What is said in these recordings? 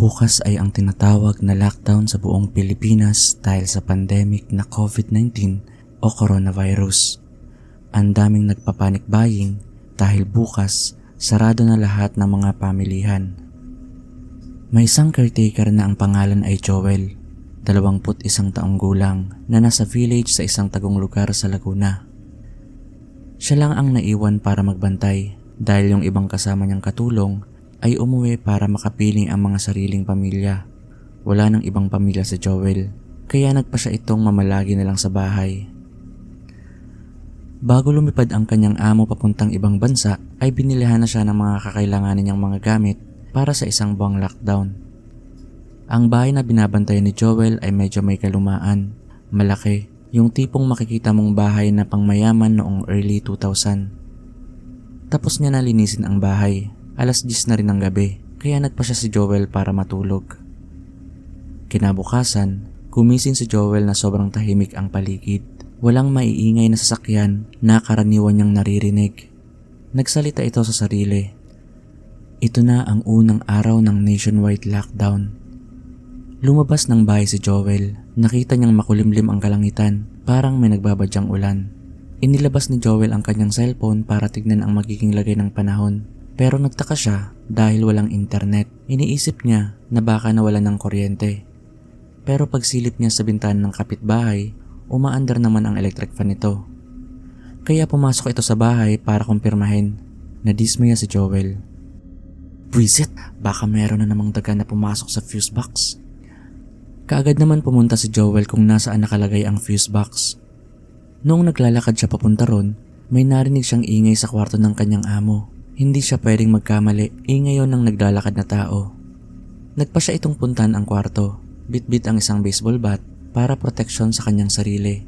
Bukas ay ang tinatawag na lockdown sa buong Pilipinas dahil sa pandemic na COVID-19 o coronavirus. Ang daming nagpapanik buying dahil bukas sarado na lahat ng mga pamilihan. May isang caretaker na ang pangalan ay Joel, 21 taong gulang na nasa village sa isang tagong lugar sa Laguna. Siya lang ang naiwan para magbantay dahil yung ibang kasama niyang katulong ay umuwi para makapiling ang mga sariling pamilya. Wala nang ibang pamilya si Joel, kaya nagpa siya itong mamalagi na lang sa bahay. Bago lumipad ang kanyang amo papuntang ibang bansa, ay binilihan na siya ng mga kakailanganin niyang mga gamit para sa isang buwang lockdown. Ang bahay na binabantayan ni Joel ay medyo may kalumaan, malaki, yung tipong makikita mong bahay na pangmayaman noong early 2000. Tapos niya nalinisin ang bahay. 10:00 na rin ng gabi, kaya nagpa siya si Joel para matulog. Kinabukasan, gumising si Joel na sobrang tahimik ang paligid. Walang maiingay na sasakyan na karaniwan niyang naririnig. Nagsalita ito sa sarili. Ito na ang unang araw ng nationwide lockdown. Lumabas ng bahay si Joel. Nakita niyang makulimlim ang kalangitan, parang may nagbabadyang ulan. Inilabas ni Joel ang kanyang cellphone para tignan ang magiging lagay ng panahon. Pero nagtaka siya dahil walang internet. Iniisip niya na baka nawalan ng kuryente. Pero pagsilip niya sa bintana ng kapitbahay, umaandar naman ang electric fan nito. Kaya pumasok ito sa bahay para kumpirmahin. Nadismaya si Joel. Buisit, baka meron na namang daga na pumasok sa fuse box. Kaagad naman pumunta si Joel kung nasaan nakalagay ang fuse box. Noong naglalakad siya papunta ron, may narinig siyang ingay sa kwarto ng kanyang amo. Hindi siya pwedeng magkamali, ingay yon ng naglalakad na tao. Nagpa siya itong puntahan ang kwarto, bitbit ang isang baseball bat para proteksyon sa kanyang sarili.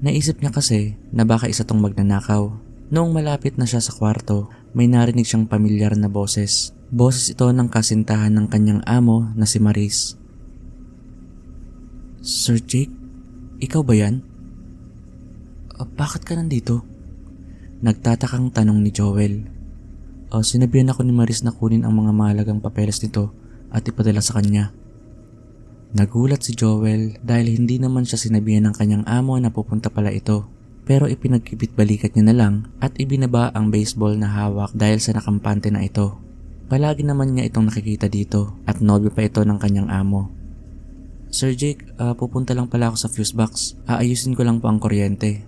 Naisip niya kasi na baka isa tong magnanakaw. Noong malapit na siya sa kwarto, may narinig siyang pamilyar na boses. Boses ito ng kasintahan ng kanyang amo na si Maris. Sir Jake, ikaw ba yan? Bakit ka nandito? Nagtatakang tanong ni Joel. Sinabihan ako ni Maris na kunin ang mga mahalagang papeles nito at ipadala sa kanya. Nagulat si Joel dahil hindi naman siya sinabihan ng kanyang amo na pupunta pala ito. Pero ipinagkibit balikat niya na lang at ibinaba ang baseball na hawak dahil sa nakampante na ito. Palagi naman niya itong nakikita dito at nobyo pa ito ng kanyang amo. Sir Jake, pupunta lang pala ako sa fuse box. Aayusin ko lang po ang kuryente.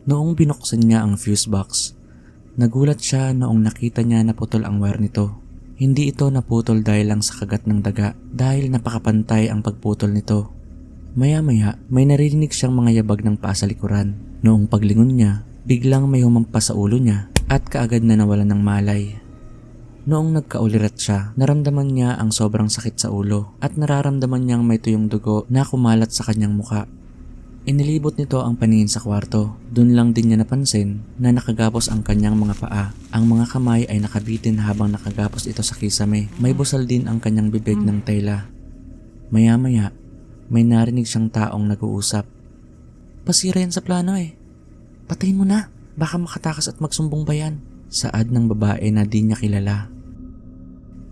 Noong binuksan niya ang fuse box, nagulat siya noong nakita niya na putol ang wire nito. Hindi ito naputol dahil lang sa kagat ng daga dahil napakapantay ang pagputol nito. Maya-maya, may narinig siyang mga yabag ng paa sa likuran. Noong paglingon niya, biglang may humampas sa ulo niya at kaagad na nawalan ng malay. Noong nagkaulirat siya, naramdaman niya ang sobrang sakit sa ulo at nararamdaman niyang may tuyong dugo na kumalat sa kanyang muka. Inilibot nito ang paningin sa kwarto. Doon lang din niya napansin na nakagapos ang kanyang mga paa. Ang mga kamay ay nakabitin habang nakagapos ito sa kisame. May busal din ang kanyang bibig ng tela. Maya-maya, may narinig siyang taong nag-uusap. Pasira yan sa plano eh. Patayin mo na. Baka makatakas at magsumbong pa yan. Saad ng babae na di niya kilala.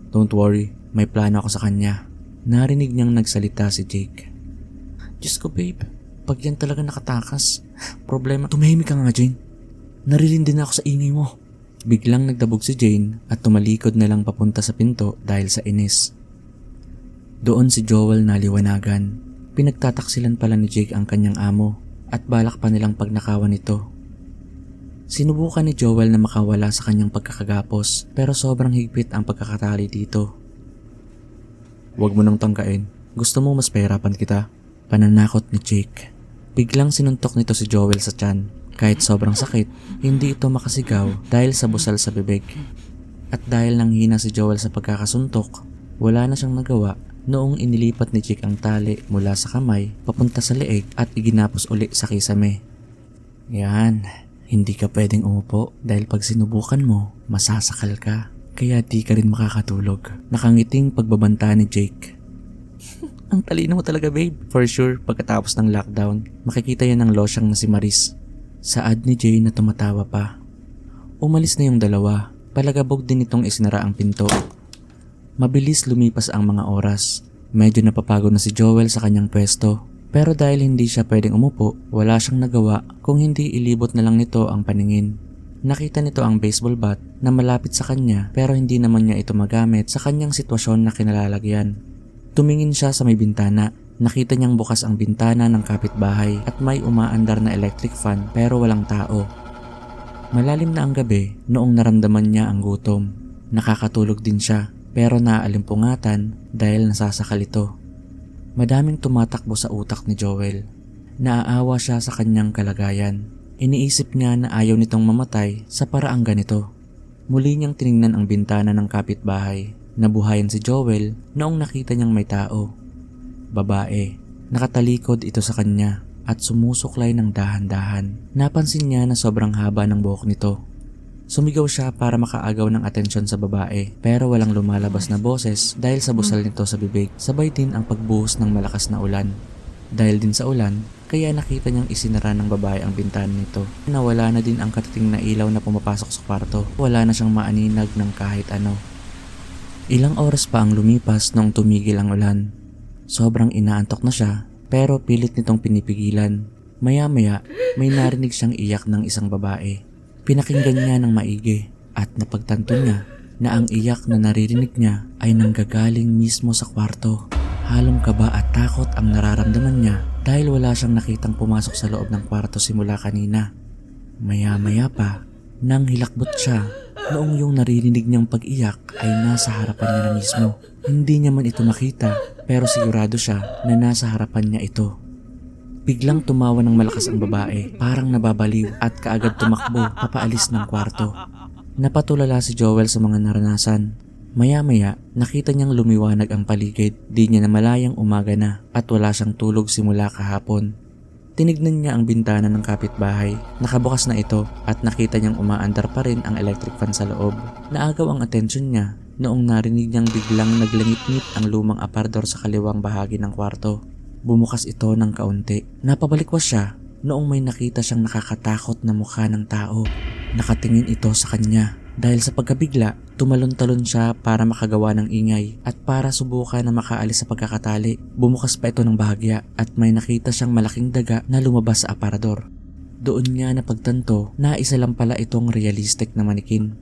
Don't worry, may plano ako sa kanya. Narinig niyang nagsalita si Jake. Diyos ko babe, pag yan talaga nakatakas, problema. Tumahimik ka nga Jane. Naririndi na ako sa ingay mo. Biglang nagdabog si Jane at tumalikod na lang papunta sa pinto dahil sa inis. Doon si Joel naliwanagan. Pinagtataksilan pala ni Jake ang kanyang amo at balak pa nilang pagnakawan nito. Sinubukan ni Joel na makawala sa kanyang pagkakagapos pero sobrang higpit ang pagkakatali dito. Huwag mo nang tangkain. Gusto mo mas pahirapan kita? Pananakot ni Jake. Biglang sinuntok nito si Joel sa tiyan. Kahit sobrang sakit, hindi ito makasigaw dahil sa busal sa bibig. At dahil nanghina si Joel sa pagkakasuntok, wala na siyang nagawa noong inilipat ni Jake ang tali mula sa kamay papunta sa leeg at iginapos uli sa kisame. Yan, hindi ka pwedeng umupo dahil pag sinubukan mo, masasakal ka. Kaya di ka rin makakatulog. Nakangiting pagbabanta ni Jake. Ang talino mo talaga babe. For sure, pagkatapos ng lockdown, makikita yan ng losyang na si Maris. Saad ni Jane na tumatawa pa. Umalis na yung dalawa. Palagabog din itong isinara ang pinto. Mabilis lumipas ang mga oras. Medyo napapagod na si Joel sa kanyang pwesto. Pero dahil hindi siya pwedeng umupo, wala siyang nagawa kung hindi ilibot na lang nito ang paningin. Nakita nito ang baseball bat na malapit sa kanya pero hindi naman niya ito magamit sa kanyang sitwasyon na kinalalagyan. Tumingin siya sa may bintana. Nakita niyang bukas ang bintana ng kapitbahay at may umaandar na electric fan pero walang tao. Malalim na ang gabi noong naramdaman niya ang gutom. Nakakatulog din siya pero naalimpungatan dahil nasasakal ito. Madaming tumatakbo sa utak ni Joel. Naaawa siya sa kanyang kalagayan. Iniisip niya na ayaw nitong mamatay sa paraang ganito. Muli niyang tiningnan ang bintana ng kapitbahay. Nabuhayan si Joel noong nakita niyang may tao. Babae. Nakatalikod ito sa kanya at sumusuklay ng dahan-dahan. Napansin niya na sobrang haba ng buhok nito. Sumigaw siya para makaagaw ng atensyon sa babae pero walang lumalabas na boses dahil sa busal nito sa bibig. Sabay din ang pagbuhos ng malakas na ulan. Dahil din sa ulan, kaya nakita niyang isinara ng babae ang bintana nito. Nawala na din ang katiting na ilaw na pumapasok sa kwarto. Wala na siyang maaninag ng kahit ano. Ilang oras pa ang lumipas nung tumigil ang ulan. Sobrang inaantok na siya pero pilit nitong pinipigilan. Maya-maya, may narinig siyang iyak ng isang babae. Pinakinggan niya ng maigi at napagtanto niya na ang iyak na naririnig niya ay nanggagaling mismo sa kwarto. Halong kaba at takot ang nararamdaman niya dahil wala siyang nakitang pumasok sa loob ng kwarto simula kanina. Maya-maya pa, nang hilakbot siya, noong yung naririnig niyang pag-iyak ay nasa harapan niya na mismo. Hindi niya man ito makita pero sigurado siya na nasa harapan niya ito. Biglang tumawa ng malakas ang babae, parang nababaliw at kaagad tumakbo papaalis ng kwarto. Napatulala si Joel sa mga naranasan. Maya-maya, nakita niyang lumiwanag ang paligid. Di niya namalayang umaga na at wala siyang tulog simula kahapon. Tinignan niya ang bintana ng kapitbahay. Nakabukas na ito at nakita niyang umaandar pa rin ang electric fan sa loob. Naagaw ang atensyon niya noong narinig niyang biglang naglangit-ngit ang lumang aparador sa kaliwang bahagi ng kwarto. Bumukas ito ng kaunti. Napabalikwas siya noong may nakita siyang nakakatakot na mukha ng tao. Nakatingin ito sa kanya. Dahil sa pagkabigla, tumalon-talon siya para makagawa ng ingay at para subukan na makaalis sa pagkakatali. Bumukas pa ito ng bahagya at may nakita siyang malaking daga na lumabas sa aparador. Doon niya napagtanto na isa lang pala itong realistic na manikin.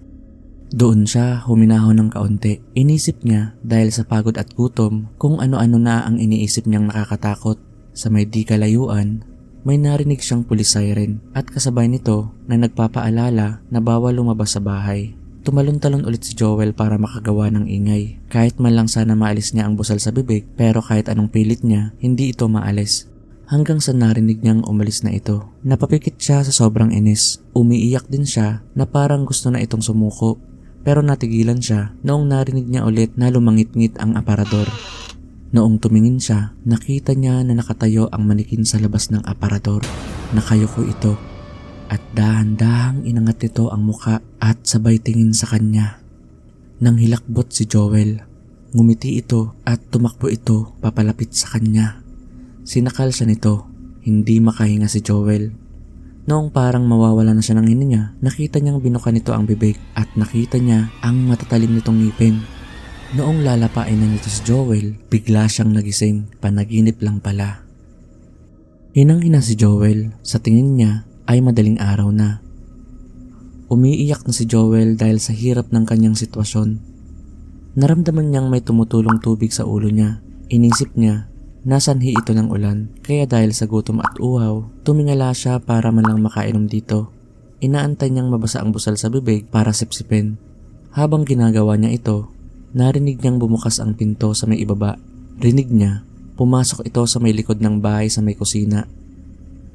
Doon siya huminahon ng kaunti. Inisip niya dahil sa pagod at gutom kung ano-ano na ang iniisip niyang nakakatakot. Sa may di kalayuan, may narinig siyang police siren at kasabay nito na nagpapaalala na bawal lumabas sa bahay. Tumalon-talon ulit si Joel para makagawa ng ingay. Kahit man lang sana maalis niya ang busal sa bibig pero kahit anong pilit niya, hindi ito maalis. Hanggang sa narinig niyang umalis na ito. Napapikit siya sa sobrang inis. Umiiyak din siya na parang gusto na itong sumuko. Pero natigilan siya noong narinig niya ulit na lumangit-ngit ang aparador. Noong tumingin siya, nakita niya na nakatayo ang manikin sa labas ng aparador. Nakayuko ito at dahan-dahang inangat nito ang muka at sabay tingin sa kanya. Nang hilakbot si Joel, ngumiti ito at tumakbo ito papalapit sa kanya. Sinakal siya nito, hindi makahinga si Joel. Noong parang mawawala na siya ng hininga, nakita niyang binuka nito ang bibig at nakita niya ang matatalim nitong ngipin. Noong lalapain na nito si Joel, bigla siyang nagising, panaginip lang pala. Hinang-hina si Joel, sa tingin niya ay madaling araw na. Umiiyak na si Joel dahil sa hirap ng kanyang sitwasyon. Naramdaman niyang may tumutulong tubig sa ulo niya. Inisip niya, nasanhi ito ng ulan, kaya dahil sa gutom at uhaw, tumingala siya para man lang makainom dito. Inaantay niyang mabasa ang busal sa bibig para sipsipin. Habang ginagawa niya ito, narinig niyang bumukas ang pinto sa may ibaba. Rinig niya, pumasok ito sa may likod ng bahay sa may kusina.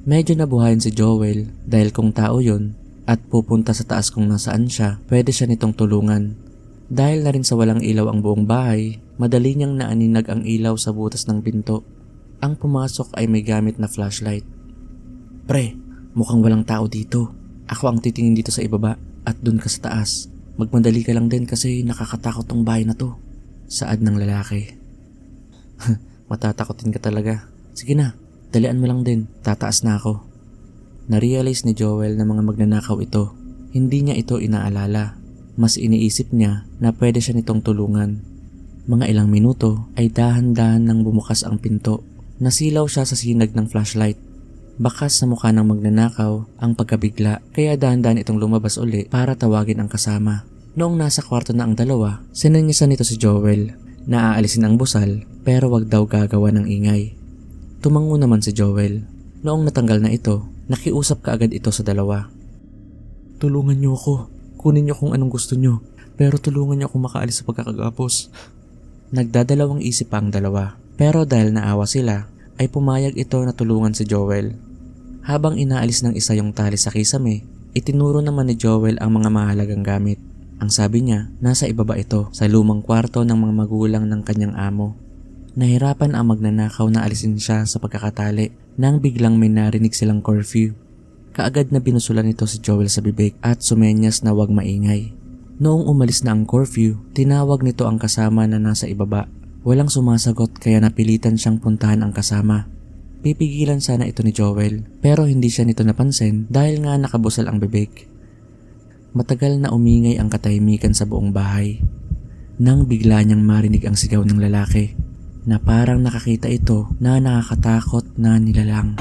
Medyo nabuhayan si Joel dahil kung tao yon at pupunta sa taas kung nasaan siya, pwede siya nitong tulungan. Dahil na rin sa walang ilaw ang buong bahay, madali niyang naaninag ang ilaw sa butas ng pinto. Ang pumasok ay may gamit na flashlight. Pre, mukhang walang tao dito. Ako ang titingin dito sa ibaba at dun ka sa taas. Magmadali ka lang din kasi nakakatakot tong bahay na to. Saad ng lalaki. Matatakotin ka talaga. Sige na, dalian mo lang din. Tataas na ako. Narealize ni Joel na mga magnanakaw ito. Hindi niya ito inaalala. Mas iniisip niya na pwede siya nitong tulungan. Mga ilang minuto ay dahan-dahan nang bumukas ang pinto. Nasilaw siya sa sinag ng flashlight. Bakas sa mukha ng magnanakaw ang pagkabigla kaya dahan-dahan itong lumabas uli para tawagin ang kasama. Noong nasa kwarto na ang dalawa, sinanyasan nito si Joel na aalisin ang busal pero wag daw gagawa ng ingay. Tumango naman si Joel. Noong natanggal na ito, nakiusap kaagad ito sa dalawa. Tulungan niyo ako. Kunin niyo kung anong gusto niyo. Pero tulungan niyo akong makaalis sa pagkakagapos. Nagdadalawang isip pa ang dalawa. Pero dahil naawa sila, ay pumayag ito na tulungan si Joel. Habang inaalis ng isa yung tali sa kisame, itinuro naman ni Joel ang mga mahalagang gamit. Ang sabi niya, nasa ibaba ito sa lumang kwarto ng mga magulang ng kanyang amo. Nahirapan ang magnanakaw na alisin siya sa pagkakatali nang biglang may narinig silang curfew. Kaagad na binusulan nito si Joel sa bibig at sumenyas na wag maingay. Noong umalis na ang curfew, tinawag nito ang kasama na nasa ibaba. Walang sumasagot kaya napilitan siyang puntahan ang kasama. Pipigilan sana ito ni Joel pero hindi siya nito napansin dahil nga nakabusal ang bibig. Matagal na umingay ang katahimikan sa buong bahay. Nang bigla niyang marinig ang sigaw ng lalaki na parang nakakita ito na nakakatakot na nilalang.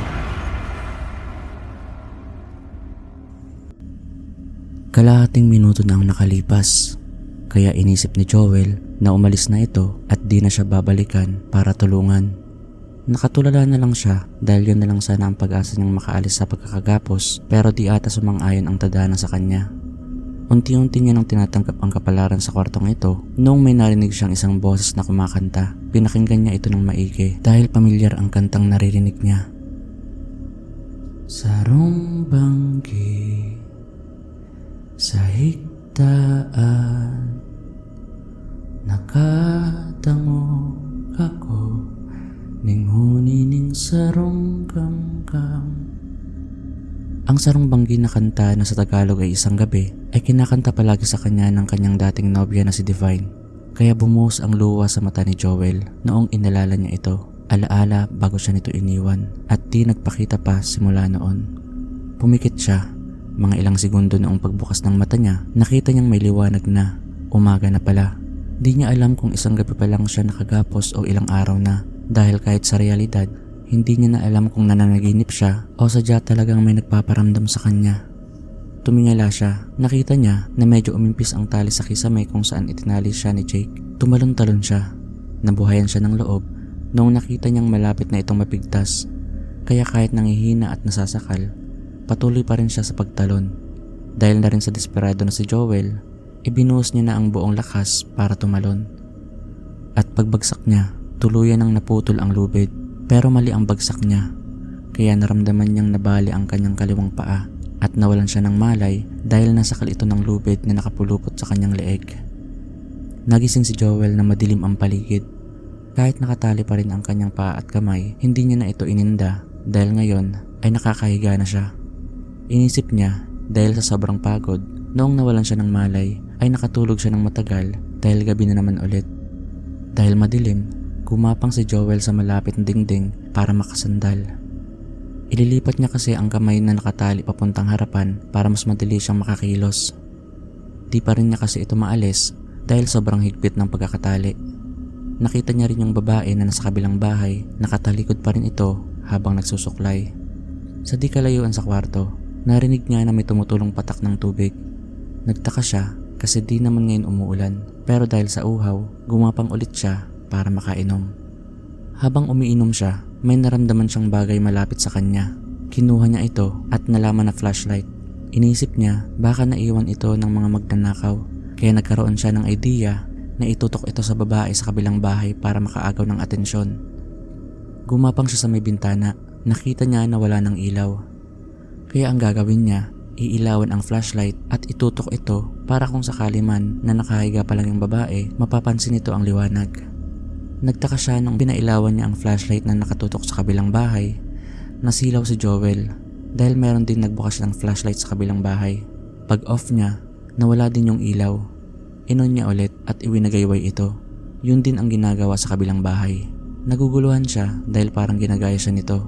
Kalahating minuto na ang nakalipas kaya inisip ni Joel na umalis na ito at di na siya babalikan para tulungan. Nakatulala na lang siya dahil yun na lang sana ang pag-asa niyang makaalis sa pagkakagapos pero di ata sumang-ayon ang tadhana sa kanya. Unti-unti niya nang tinatanggap ang kapalaran sa kwartong ito noong may narinig siyang isang boses na kumakanta. Pinakinggan niya ito ng maigi dahil pamilyar ang kantang naririnig niya. Sarong banggi sa higdaan nakatango ako ning huni ning sarong kamkam. Ang sarong banggi na kanta na sa Tagalog ay Isang Gabi ay kinakanta palagi sa kanya ng kanyang dating nobya na si Divine. Kaya bumuhos ang luha sa mata ni Joel noong inalala niya ito. Alaala bago siya nito iniwan at di nagpakita pa simula noon. Pumikit siya. Mga ilang segundo noong pagbukas ng mata niya, nakita niyang may liwanag na. Umaga na pala. Di niya alam kung isang gabi pa lang siya nakagapos o ilang araw na. Dahil kahit sa realidad, hindi niya na alam kung nananaginip siya o sadya talagang may nagpaparamdam sa kanya. Tumingala siya. Nakita niya na medyo umimpis ang tali sa kisame kung saan itinali siya ni Jake. Tumalon-talon siya. Nabuhayan siya ng loob noong nakita niyang malapit na itong mapigtas. Kaya kahit nangihina at nasasakal, patuloy pa rin siya sa pagtalon. Dahil na rin sa desperado na si Joel, ibinuhos niya na ang buong lakas para tumalon. At pagbagsak niya, tuluyan nang naputol ang lubid. Pero mali ang bagsak niya, kaya naramdaman niyang nabali ang kanyang kaliwang paa at nawalan siya ng malay dahil nasakal ito ng lubid na nakapulupot sa kanyang leeg. Nagising si Joel na madilim ang paligid. Kahit nakatali pa rin ang kanyang paa at kamay, hindi niya na ito ininda dahil ngayon ay nakakahiga na siya. Inisip niya dahil sa sobrang pagod, noong nawalan siya ng malay ay nakatulog siya ng matagal dahil gabi na naman ulit. Dahil madilim, gumapang si Joel sa malapit na dingding para makasandal. Ililipat niya kasi ang kamay na nakatali papuntang harapan para mas madali siyang makakilos. Di pa rin niya kasi ito maalis dahil sobrang higpit ng pagkakatali. Nakita niya rin yung babae na nasa kabilang bahay, nakatalikod pa rin ito habang nagsusuklay. Sa di kalayuan sa kwarto, narinig niya na may tumutulong patak ng tubig. Nagtaka siya kasi di naman ngayon umuulan pero dahil sa uhaw, gumapang ulit siya para makainom. Habang umiinom siya, may naramdaman siyang bagay malapit sa kanya. Kinuha niya ito at nalaman na flashlight. Inisip niya baka naiwan ito ng mga magnanakaw, kaya nagkaroon siya ng idea na itutok ito sa babae sa kabilang bahay para makaagaw ng atensyon. Gumapang siya sa may bintana. Nakita niya na wala ng ilaw. Kaya ang gagawin niya, iilawan ang flashlight at itutok ito para kung sakali man na nakahiga pa lang yung babae, mapapansin nito ang liwanag. Nagtaka siya nung pinailawan niya ang flashlight na nakatutok sa kabilang bahay. Nasilaw si Joel dahil meron din nagbukas ng flashlight sa kabilang bahay. Pag off niya, nawala din yung ilaw. Inon niya ulit at iwinagayway ito. Yun din ang ginagawa sa kabilang bahay. Naguguluhan siya dahil parang ginagaya siya nito.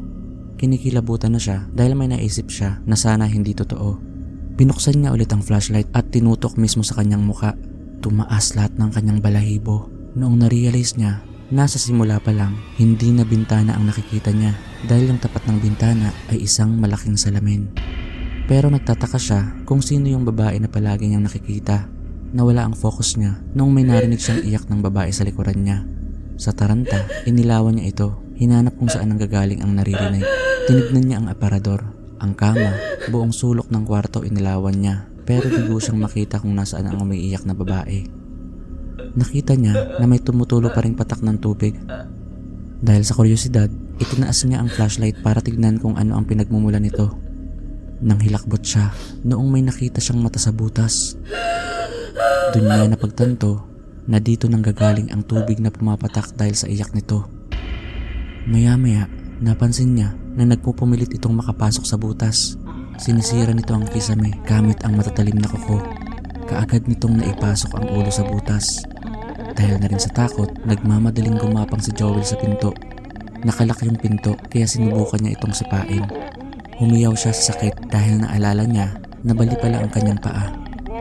Kinikilabutan na siya dahil may naisip siya na sana hindi totoo. Binuksan niya ulit ang flashlight at tinutok mismo sa kanyang muka. Tumaas lahat ng kanyang balahibo. Noong narealize niya, nasa simula pa lang, hindi na bintana ang nakikita niya dahil yung tapat ng bintana ay isang malaking salamin. Pero nagtataka siya kung sino yung babae na palagi niyang nakikita. Nawala ang focus niya noong may narinig siyang iyak ng babae sa likuran niya. Sa taranta, inilawan niya ito. Hinanap kung saan nanggagaling ang naririnig. Tinignan niya ang aparador, ang kama, buong sulok ng kwarto inilawan niya. Pero bigo siyang makita kung nasaan ang umiiyak na babae. Nakita niya na may tumutulo pa ring patak ng tubig. Dahil sa kuryosidad, itinaas niya ang flashlight para tignan kung ano ang pinagmumulan nito. Nang hilakbot siya, noong may nakita siyang mata sa butas. Doon niya napagtanto na dito nanggagaling ang tubig na pumapatak dahil sa iyak nito. Maya-maya, napansin niya na nagpupumilit itong makapasok sa butas. Sinisira nito ang kisame gamit ang matatalim na kuko. Kaagad nitong naipasok ang ulo sa butas. Dahil na rin sa takot, nagmamadaling gumapang si Joel sa pinto. Nakalak yung pinto kaya sinubukan niya itong sipain. Humiyaw siya sa sakit dahil naalala niya na bali pala ang kanyang paa.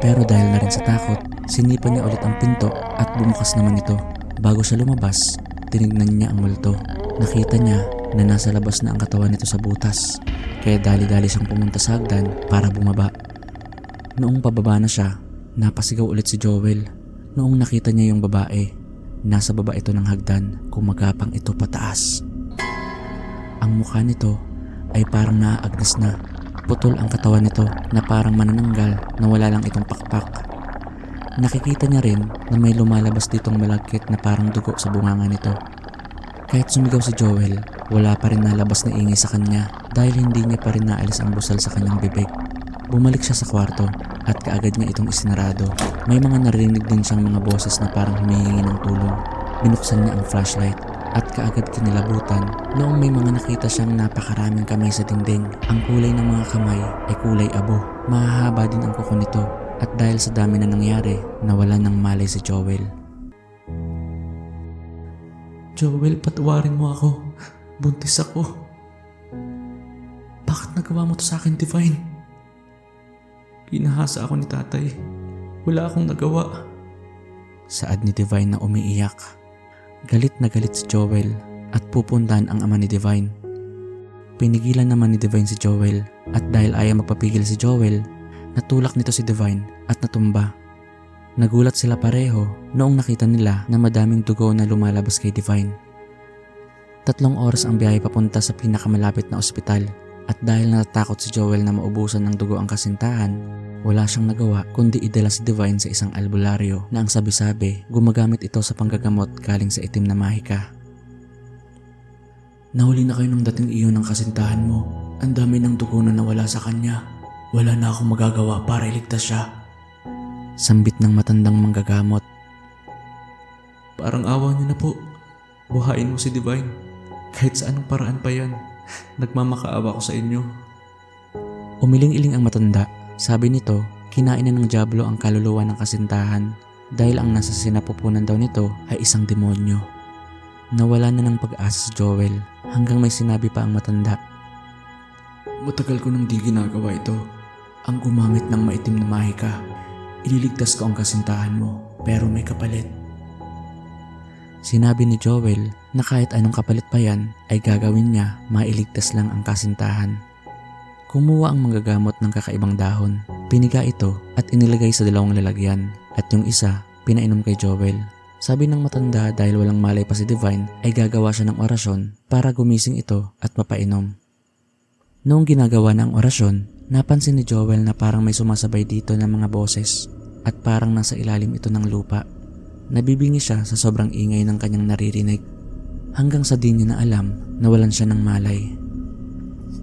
Pero dahil na rin sa takot, sinipan niya ulit ang pinto at bumukas naman ito. Bago siya lumabas, tinignan niya ang multo. Nakita niya na nasa labas na ang katawan nito sa butas. Kaya dali-dali siyang pumunta sa hagdan para bumaba. Noong pababa na siya, napasigaw ulit si Joel. Noong nakita niya yung babae, nasa baba ito ng hagdan, kumagapang ito pataas. Ang mukha nito ay parang naaagnas na. Putol ang katawan nito na parang manananggal na wala lang itong pakpak. Nakikita niya rin na may lumalabas ditong malagkit na parang dugo sa bunganga nito. Kahit sumigaw si Joel, wala pa rin nalabas na ingay sa kanya dahil hindi niya pa rin naalis ang busal sa kanyang bibig. Bumalik siya sa kwarto at kaagad niya itong isinarado. May mga narinig din siyang mga boses na parang humihingi ng tulong. Binuksan niya ang flashlight at kaagad kinilabutan noong may mga nakita siyang napakaraming kamay sa dingding. Ang kulay ng mga kamay ay kulay abo. Mahahaba din ang kuko nito at dahil sa dami na nangyari, nawalan ng malay si Joel. Joel, patawarin mo ako. Buntis ako. Bakit nagawa mo to sa akin, Divine? Pinahasa ako ni tatay. Wala akong nagawa. Saad ni Divine na umiiyak. Galit na galit si Joel at pupuntahan ang ama ni Divine. Pinigilan naman ni Divine si Joel at dahil ayaw magpapigil si Joel, natulak nito si Divine at natumba. Nagulat sila pareho noong nakita nila na madaming dugo na lumalabas kay Divine. 3 oras ang biyahe papunta sa pinakamalapit na ospital at dahil natatakot si Joel na maubusan ng dugo ang kasintahan, wala siyang nagawa kundi idala si Divine sa isang albularyo na ang sabi-sabi gumagamit ito sa panggagamot galing sa itim na mahika. Nahuli na kayo ng dating iyon ng kasintahan mo. Ang dami ng dugo na nawala sa kanya. Wala na akong magagawa para iligtas siya. Sambit ng matandang manggagamot. Parang awa niyo na po. Buhayin mo si Divine. Kahit sa anong paraan pa yan. Nagmamakaawa ko sa inyo. Umiling-iling ang matanda. Sabi nito, kinain na ng dyablo ang kaluluwa ng kasintahan dahil ang nasa sinapupunan daw nito ay isang demonyo. Nawala na ng pag-asa si Joel hanggang may sinabi pa ang matanda. Matagal ko nang di ginagawa ito. Ang gumamit ng maitim na mahika. Ililigtas ko ang kasintahan mo pero may kapalit. Sinabi ni Joel na kahit anong kapalit pa yan ay gagawin niya, mailigtas lang ang kasintahan. Kumuha ang manggagamot ng kakaibang dahon. Piniga ito at inilagay sa 2 lalagyan at yung isa pinainom kay Joel. Sabi ng matanda dahil walang malay pa si Divine ay gagawa siya ng orasyon para gumising ito at mapainom. Noong ginagawa na ang orasyon, napansin ni Joel na parang may sumasabay dito ng mga boses at parang nasa ilalim ito ng lupa. Nabibingi siya sa sobrang ingay ng kanyang naririnig hanggang sa di niya na alam na walan siya ng malay.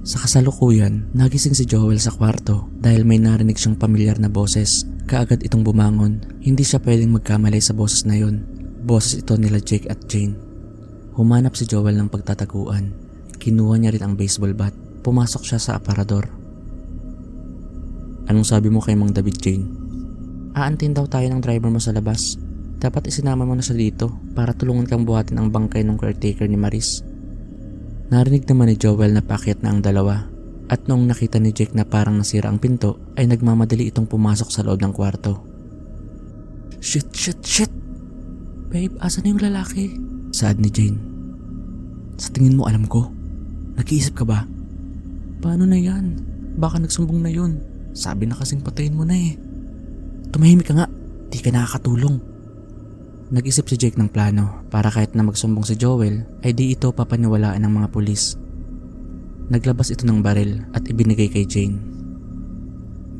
Sa kasalukuyan, nagising si Joel sa kwarto dahil may narinig siyang pamilyar na boses. Kaagad itong bumangon, hindi siya pwedeng magkamali sa boses na yun. Boses ito nila Jake at Jane. Humanap si Joel ng pagtataguan. Kinuha niya rin ang baseball bat. Pumasok siya sa aparador. Anong sabi mo kay Mang David, Jane? Aantin daw tayo ng driver mo sa labas. Dapat isinama mo na siya dito para tulungan kang buhatin ang bangkay ng caretaker ni Maris. Narinig naman ni Joel na paakyat na ang dalawa at noong nakita ni Jake na parang nasira ang pinto ay nagmamadali itong pumasok sa loob ng kwarto. Shit! Babe, asa na yung lalaki? Saad ni Jane. Sa tingin mo alam ko? Nag-iisip ka ba? Paano na yan? Baka nagsumbong na yun. Sabi na kasing patayin mo na eh. Tumahimik ka nga, di ka nakakatulong. Nag-isip si Jake ng plano para kahit na magsumbong si Joel ay di ito papaniwalaan ng mga pulis. Naglabas ito ng baril at ibinigay kay Jane.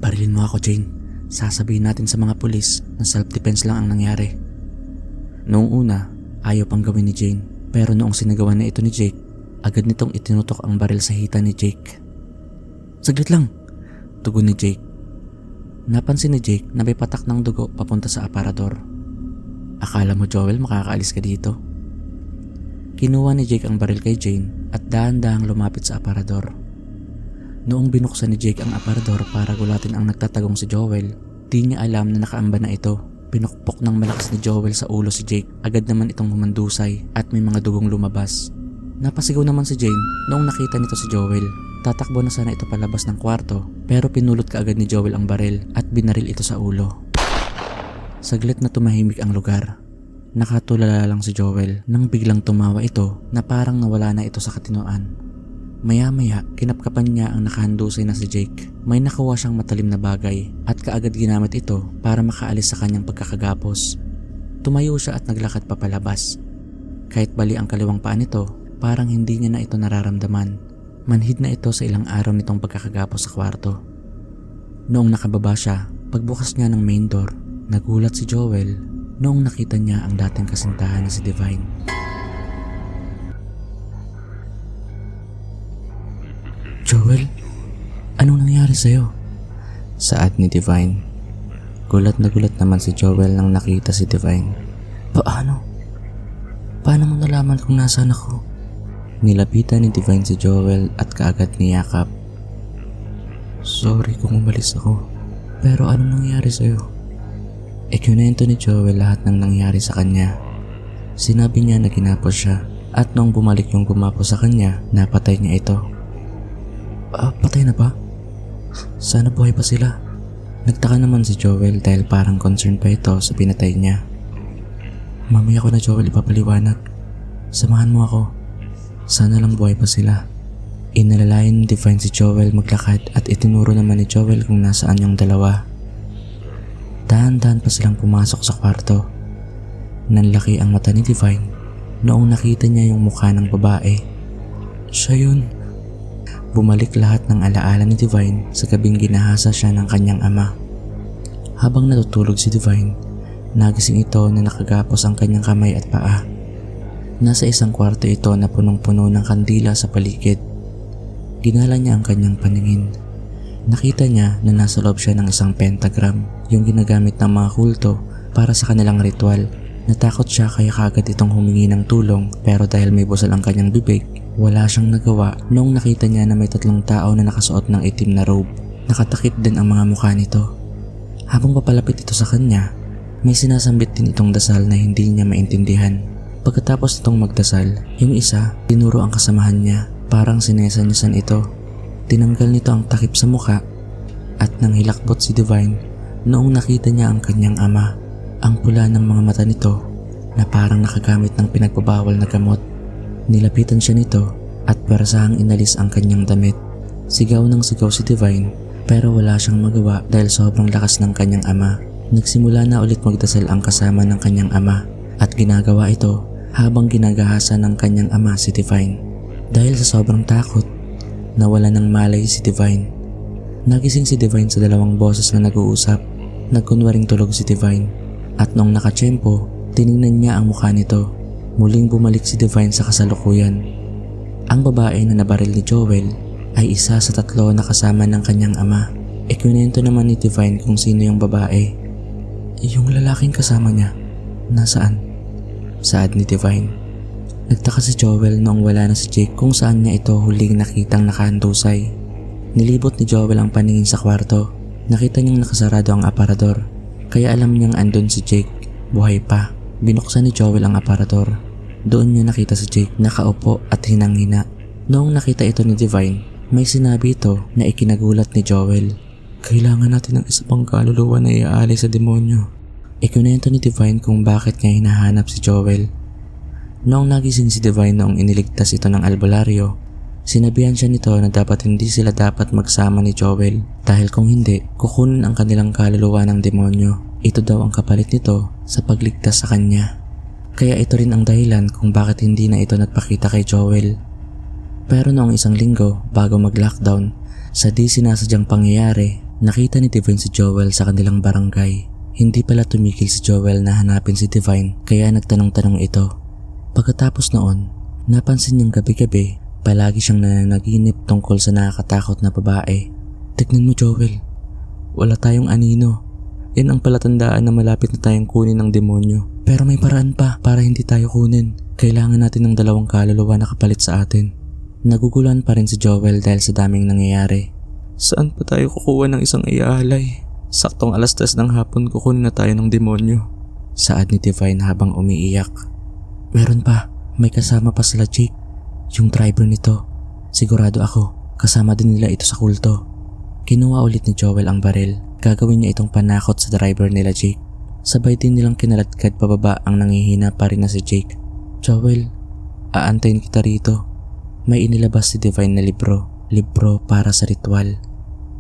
Barilin mo ako, Jane. Sasabihin natin sa mga pulis na self-defense lang ang nangyari. Noong una, ayaw pang gawin ni Jane, pero noong sinagawa na ito ni Jake, agad nitong itinutok ang baril sa hita ni Jake. Saglit lang, tugon ni Jake. Napansin ni Jake na may patak ng dugo papunta sa aparador. Akala mo, Joel, makakaalis ka dito? Kinuha ni Jake ang baril kay Jane at dahan-dahang lumapit sa aparador. Noong binuksan ni Jake ang aparador para gulatin ang nagtatagong si Joel, di niya alam na nakaamba na ito. Pinukpok ng malakas ni Joel sa ulo si Jake. Agad naman itong humandusay at may mga dugong lumabas. Napasigaw naman si Jane noong nakita nito si Joel. Tatakbo na sana ito palabas ng kwarto, pero pinulot kaagad ni Joel ang baril at binaril ito sa ulo. Saglit na tumahimik ang lugar. Nakatulala lang si Joel nang biglang tumawa ito na parang nawala na ito sa katinoan. Maya-maya, kinapkapan niya ang nakahandusay na si Jake. May nakuha siyang matalim na bagay at kaagad ginamit ito para makaalis sa kanyang pagkakagapos. Tumayo siya at naglakad papalabas. Kahit bali ang kaliwang paa nito, parang hindi niya na ito nararamdaman. Manhid na ito sa ilang araw nitong pagkakagapos sa kwarto. Noong nakababa siya, pagbukas niya ng main door, nagulat si Joel noong nakita niya ang dating kasintahan na si Divine. Joel, anong nangyari sa'yo? Saad ni Divine. Gulat na gulat naman si Joel nang nakita si Divine. Paano? Paano mo nalaman kung nasaan ako? Nilapitan ni Divine si Joel at kaagad niyakap. Sorry kung umalis ako, pero anong nangyari sa'yo? Ikinwento ni Joel lahat ng nangyari sa kanya. Sinabi niya na ginapos siya at nung bumalik yung gumapos sa kanya, napatay niya ito. Patay na ba? Sana buhay pa sila. Nagtaka naman si Joel dahil parang concerned pa ito sa pinatay niya. Mamaya ko na, Joel, ipapaliwanag. Samahan mo ako. Sana lang buhay pa sila. Inalalayan ni Divine si Joel maglakad at itinuro naman ni Joel kung nasaan yung dalawa. Dahan-dahan pa silang pumasok sa kwarto. Nanlaki ang mata ni Divine noong nakita niya yung mukha ng babae. Siya yun. Bumalik lahat ng alaala ni Divine sa gabing ginahasa siya ng kanyang ama. Habang natutulog si Divine, nagising ito na nakagapos ang kanyang kamay at paa. Nasa isang kwarto ito na punong-puno ng kandila sa paligid. Ginala niya ang kanyang paningin. Nakita niya na nasa loob siya ng isang pentagram, yung ginagamit ng mga kulto para sa kanilang ritual. Natakot siya kaya kaagad itong humingi ng tulong, pero dahil may busal ang kanyang bibig, wala siyang nagawa noong nakita niya na may 3 tao na nakasuot ng itim na robe. Nakatakip din ang mga mukha nito. Habang papalapit ito sa kanya, may sinasambit din itong dasal na hindi niya maintindihan. Pagkatapos nitong magdasal, yung isa, tinuro ang kasamahan niya. Parang sinesanyasan ito. Tinanggal nito ang takip sa mukha at nang hilakbot si Divine noong nakita niya ang kanyang ama. Ang pula ng mga mata nito na parang nakagamit ng pinagbabawal na gamot. Nilapitan siya nito at parasahang inalis ang kanyang damit. Sigaw ng sigaw si Divine pero wala siyang magawa dahil sobrang lakas ng kanyang ama. Nagsimula na ulit magdasal ang kasama ng kanyang ama at ginagawa ito habang ginagahasa ng kanyang ama si Divine. Dahil sa sobrang takot, nawala ng malay si Divine. Nagising si Divine sa 2 boses na nag-uusap. Nagkunwaring tulog si Divine at nung nakatsyempo, tiningnan niya ang mukha nito. Muling bumalik si Divine sa kasalukuyan. Ang babae na nabaril ni Joel ay isa sa 3 na kasama ng kanyang ama. Ikwinento naman ni Divine kung sino yung babae. Yung lalaking kasama niya, nasaan? Saad ni Divine. Nagtaka si Joel noong wala na si Jake kung saan niya ito huling nakitang nakahandusay. Nilibot ni Joel ang paningin sa kwarto. Nakita niyang nakasarado ang aparador, kaya alam niyang andun si Jake, buhay pa. Binuksan ni Joel ang aparador. Doon niya nakita si Jake nakaupo at hinang-hina. Noong nakita ito ni Divine, may sinabi ito na ikinagulat ni Joel. Kailangan natin ng isa pang kaluluwa na iaalay sa demonyo. Ikunento ni Divine kung bakit niya hinahanap si Joel. Noong nagising si Divine noong iniligtas ito ng albularyo, sinabihan siya nito na dapat hindi sila dapat magsama ni Joel dahil kung hindi, kukunin ang kanilang kaluluwa ng demonyo. Ito daw ang kapalit nito sa pagligtas sa kanya. Kaya ito rin ang dahilan kung bakit hindi na ito nagpakita kay Joel. Pero noong isang linggo bago mag-lockdown, sa di sinasadyang pangyayari, nakita ni Divine si Joel sa kanilang barangay. Hindi pala tumigil si Joel na hanapin si Divine kaya nagtanong-tanong ito. Pagkatapos noon, napansin niyang gabi-gabi palagi siyang nananaginip tungkol sa nakakatakot na babae. Tignan mo Joel, wala tayong anino. Yan ang palatandaan na malapit na tayong kunin ng demonyo. Pero may paraan pa para hindi tayo kunin. Kailangan natin ng 2 kaluluwa na kapalit sa atin. Naguguluhan pa rin si Joel dahil sa daming nangyayari. Saan pa tayo kukuha ng isang iaalay? Saktong 3:00 ng hapon kukunin na tayo ng demonyo. Saad ni Divine habang umiiyak. Meron pa, may kasama pa sila Jake. Yung driver nito. Sigurado ako, kasama din nila ito sa kulto. Kinuha ulit ni Joel ang baril. Gagawin niya itong panakot sa driver nila Jake. Sabay din nilang kinaladkad pababa ang nangihina pa rin na si Jake. Joel, aantayin kita rito. May inilabas si Divine na libro para sa ritual.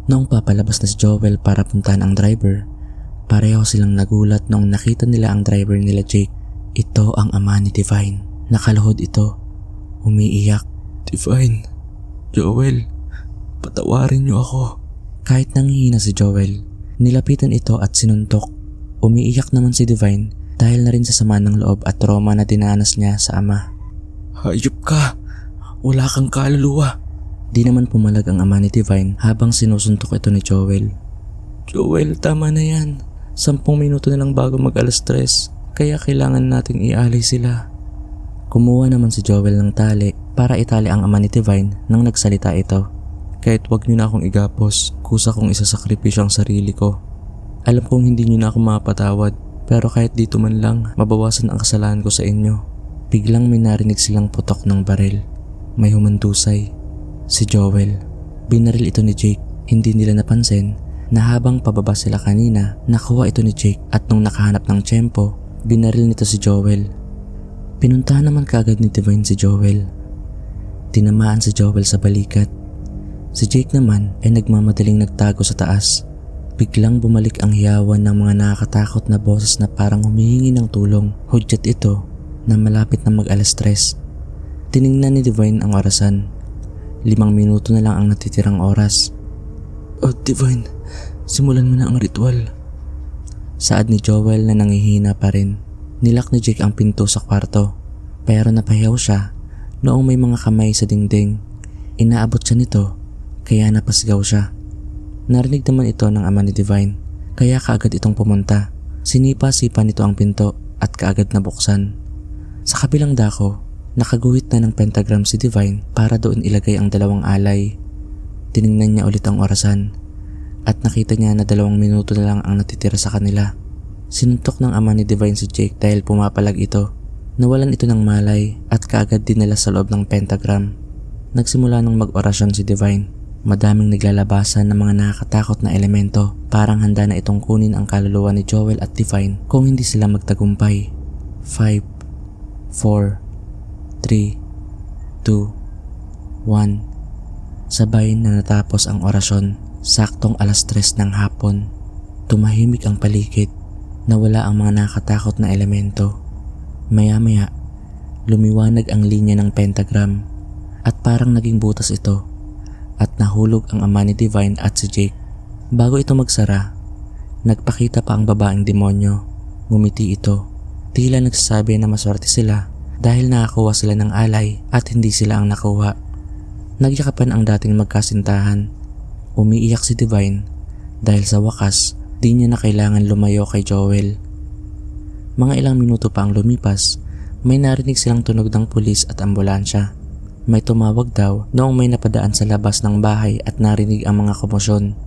Noong papalabas na si Joel para puntahan ang driver, pareho silang nagulat noong nakita nila ang driver nila Jake. Ito ang ama ni Divine. Nakaluhod ito. Umiiyak. Divine, Joel, patawarin niyo ako. Kahit nangihina si Joel, nilapitan ito at sinuntok. Umiiyak naman si Divine dahil na rin sa sama ng loob at trauma na dinanas niya sa ama. Hayop ka! Wala kang kaluluwa! Di naman pumalag ang ama ni Divine habang sinusuntok ito ni Joel. Joel, tama na yan. 10 minuto na lang bago mag 3:00. Kaya kailangan nating ialay sila. Kumuha naman si Joel ng tali para itali ang ama ni Divine nang nagsalita ito. Kahit wag niyo na akong igapos, kusa kong isasakripisyo ang sarili ko. Alam kong hindi niyo na ako mapatawad, pero kahit dito man lang, mabawasan ang kasalanan ko sa inyo. Biglang may narinig silang putok ng baril. May humandusay. Si Joel. Binaril ito ni Jake. Hindi nila napansin na habang pababa sila kanina, nakuha ito ni Jake at nung nakahanap ng tiyempo, binaril nito si Joel. Pinuntahan naman kaagad ni Divine si Joel. Tinamaan si Joel sa balikat. Si Jake naman ay nagmamadaling nagtago sa taas. Biglang bumalik ang hiyawan ng mga nakakatakot na boses na parang humihingi ng tulong. Hudyat ito na malapit na mag 3:00. Tiningnan ni Divine ang orasan. 5 minuto na lang ang natitirang oras. Oh Divine, simulan mo na ang ritual. Saad ni Joel na nangihina pa rin. Nilak ni Jake ang pinto sa kwarto. Pero napahiyaw siya noong may mga kamay sa dingding. Inaabot siya nito kaya napasigaw siya. Narinig naman ito ng ama ni Divine kaya kaagad itong pumunta. Sinipa-sipa nito ang pinto at kaagad nabuksan. Sa kabilang dako, nakaguhit na ng pentagram si Divine para doon ilagay ang 2 alay. Tiningnan niya ulit ang orasan at nakita niya na 2 minuto na lang ang natitira sa kanila. Sinuntok ng ama ni Divine si Jake dahil pumapalag ito. Nawalan ito ng malay at kaagad dinala sa loob ng pentagram. Nagsimula ng mag-orasyon si Divine. Madaming naglalabasan ng mga nakakatakot na elemento. Parang handa na itong kunin ang kaluluwa ni Joel at Divine kung hindi sila magtagumpay. 5, 4, 3, 2, 1. Sabay na natapos ang orasyon. Saktong 3:00 ng hapon. Tumahimik ang paligid. Nawala ang mga nakakatakot na elemento. Maya-maya, lumiwanag ang linya ng pentagram at parang naging butas ito at nahulog ang ama ni Divine at si Jake. Bago ito magsara, nagpakita pa ang babaeng demonyo. Ngumiti ito. Tila nagsasabi na maswerte sila dahil nakakuha sila ng alay at hindi sila ang nakuha. Nagyakapan ang dating magkasintahan. Umiiyak si Divine dahil sa wakas di niya na kailangan lumayo kay Joel. Mga ilang minuto pa ang lumipas, may narinig silang tunog ng pulis at ambulansya. May tumawag daw noong may napadaan sa labas ng bahay at narinig ang mga komosyon.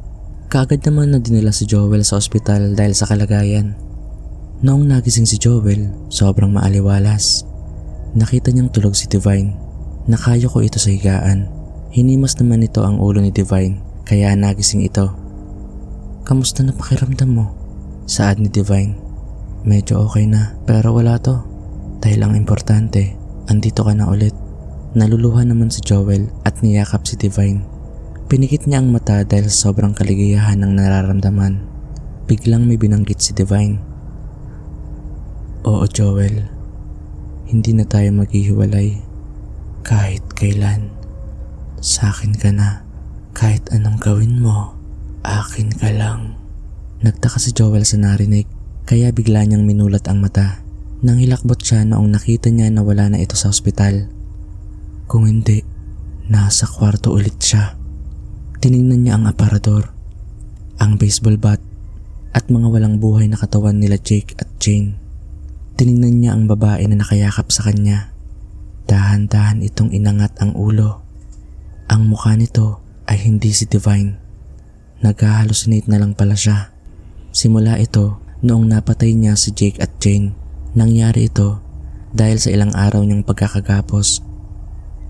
Kaagad naman na dinala si Joel sa ospital dahil sa kalagayan. Noong nagising si Joel, sobrang maaliwalas. Nakita niyang tulog si Divine. Nakayo ko ito sa higaan. Hinimas naman nito ang ulo ni Divine kaya nagising ito. Kamusta na pakiramdam mo? Saad ni Divine. medyo okay na. Pero wala to. Dahil ang importante, andito ka na ulit. Naluluha naman si Joel at niyakap si Divine. Pinikit niya ang mata dahil sa sobrang kaligayahan ng nararamdaman. Biglang may binanggit si Divine. Oo Joel, hindi na tayo maghihiwalay. Kahit kailan, sa akin ka na. Kahit anong gawin mo, akin ka lang. Nagtaka si Joel sa narinig, kaya bigla niyang minulat ang mata. Nang hilakbot siya noong nakita niya na wala na ito sa ospital. Kung hindi, nasa kwarto ulit siya. Tiningnan niya ang aparador, ang baseball bat, at mga walang buhay na katawan nila Jake at Jane. Tiningnan niya ang babae na nakayakap sa kanya. Dahan-dahan itong inangat ang ulo. Ang mukha nito ay hindi si Divine. Nag-hallucinate na lang pala siya. Simula ito noong napatay niya si Jake at Jane. Nangyari ito dahil sa ilang araw niyang pagkakagapos.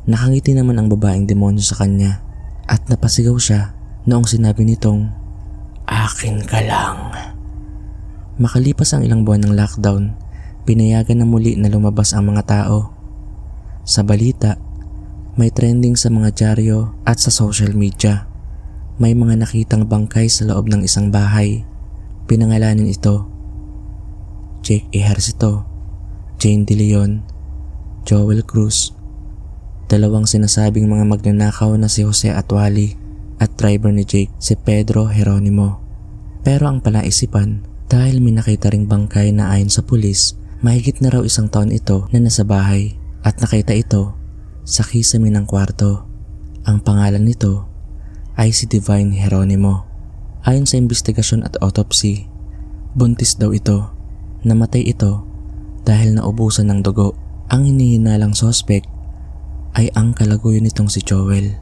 Nakangiti naman ang babaeng demonyo sa kanya at napasigaw siya noong sinabi nitong, "Akin ka lang." Makalipas ang ilang buwan ng lockdown, pinayagan na muli na lumabas ang mga tao. Sa balita, may trending sa mga dyaryo at sa social media. May mga nakitang bangkay sa loob ng isang bahay. Pinangalanin ito Jake Ejercito, Jane De Leon, Joel Cruz. Dalawang sinasabing mga magnanakaw na si Jose Atwali at driver ni Jake si Pedro Jeronimo. Pero ang palaisipan, dahil may nakita ring bangkay na ayon sa pulis, mahigit na raw 1 taon ito na nasa bahay at nakita ito sa kisame ng kwarto. Ang pangalan nito ay si Divine Jeronimo. Ayon sa investigasyon at autopsy, buntis daw ito. Namatay ito dahil naubusan ng dugo. Ang hinihinalang suspect ay ang kalaguyo nitong si Joel.